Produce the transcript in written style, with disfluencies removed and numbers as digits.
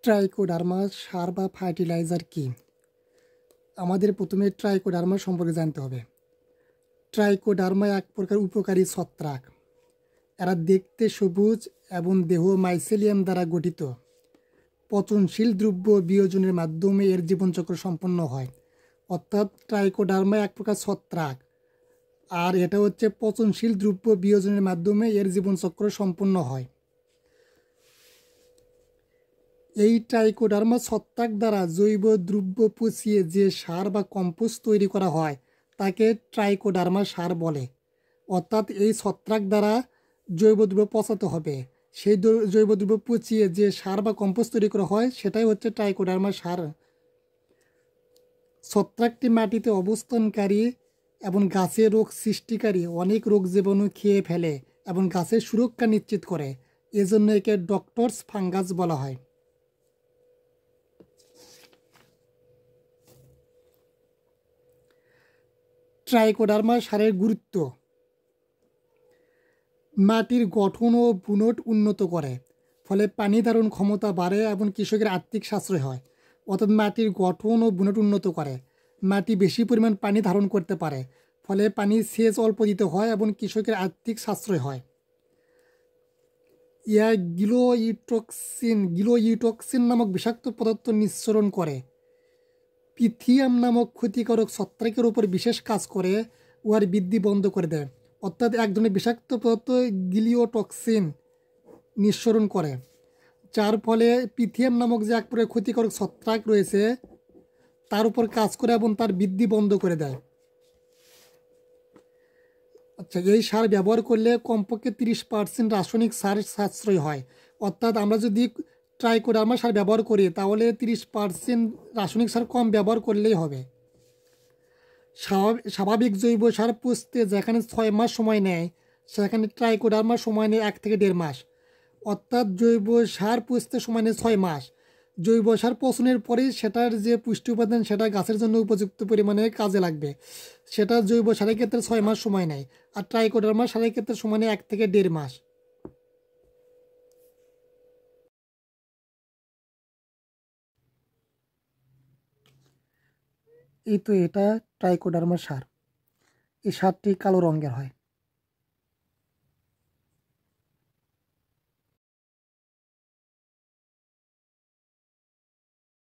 Trichoderma সার বা fertiliser কি? আমাদের প্রথমে ট্রাইকোডার্মা সম্পর্কে জানতে হবে। ট্রাইকোডার্মা এক প্রকার উপকারী ছত্রাক। এরা দেখতে সবুজ এবং দেহ মাইসেলিয়াম দ্বারা গঠিত। পচনশীল দ্রব্য বিয়োজনের মাধ্যমে এর জীবনচক্র সম্পন্ন হয়। অর্থাৎ ট্রাইকোডার্মা এক প্রকার ছত্রাক, আর এটা হচ্ছে পচনশীল দ্রব্য বিয়োজনের মাধ্যমে এর জীবনচক্র সম্পন্ন হয়। এই ট্রাইকোডার্মা ছত্রাক দ্বারা জৈব দ্রব্য পচিয়ে যে সার বা কম্পোস্ট তৈরি করা হয় তাকে ট্রাইকোডার্মা সার বলে। অর্থাৎ এই ছত্রাক দ্বারা জৈব দ্রব্য পচাতে হবে, সেই জৈব দ্রব্য পচিয়ে যে সার বা কম্পোস্ট তৈরি করা হয় সেটাই হচ্ছে ট্রাইকোডার্মা সার। ছত্রাকটি মাটিতে অবস্থানকারী এবং গাছের রোগ সৃষ্টিকারী অনেক রোগ জীবাণু খেয়ে ফেলে এবং গাছের সুরক্ষা নিশ্চিত করে। এজন্য একে ডক্টরস ফাঙ্গাস বলা হয়। ট্রাইকোডার্মা সারের গুরুত্ব: মাটির গঠন ও বুনট উন্নত করে, ফলে পানি ধারণ ক্ষমতা বাড়ে এবং কৃষকের আর্থিক সাশ্রয় হয়। অর্থাৎ মাটির গঠন ও বুনট উন্নত করে, মাটি বেশি পরিমাণ পানি ধারণ করতে পারে, ফলে পানি সেচ অল্প দিতে হয় এবং কৃষকের আর্থিক সাশ্রয় হয়। গিলোইটক্সিন নামক বিষাক্ত পদার্থ নিঃসরণ করে। পিথিয়াম নামক ক্ষতিকারক ছত্রাকের উপর বিশেষ কাজ করে, উহার বৃদ্ধি বন্ধ করে দেয়। অর্থাৎ এক ধরনের বিষাক্ত পদার্থ গিলিওটক্সিন নিঃসরণ করে, যার ফলে পিথিয়াম নামক যে এক প্রকার ক্ষতিকারক ছত্রাক রয়েছে তার উপর কাজ করে এবং তার বৃদ্ধি বন্ধ করে দেয়। আচ্ছা, এই সার ব্যবহার করলে কমপক্ষে 30% রাসায়নিক সার সাশ্রয় হয়। অর্থাৎ আমরা যদি ট্রাইকোডার্মা সার ব্যবহার করি তাহলে 30% রাসায়নিক সার কম ব্যবহার করলেই হবে। স্বাভাবিক জৈব সার পুষতে যেখানে 6 মাস সময় নেয় সেখানে ট্রাইকোডার্মা সময় নেয় 1 থেকে 1.5 মাস। অর্থাৎ জৈব সার পুষতে সময় নেয় 6 মাস। জৈব সার পচনের পরেই সেটার যে পুষ্টি উপাদান সেটা গাছের জন্য উপযুক্ত পরিমাণে কাজে লাগবে, সেটা জৈব সারের ক্ষেত্রে 6 মাস সময় নেয়, আর ট্রাইকোডার্মা সারের ক্ষেত্রে সময় নেয় 1 থেকে 1.5 মাস। এই তো এটা ট্রাইকোডার্মা সার। এই সারটি কালো রঙের হয়।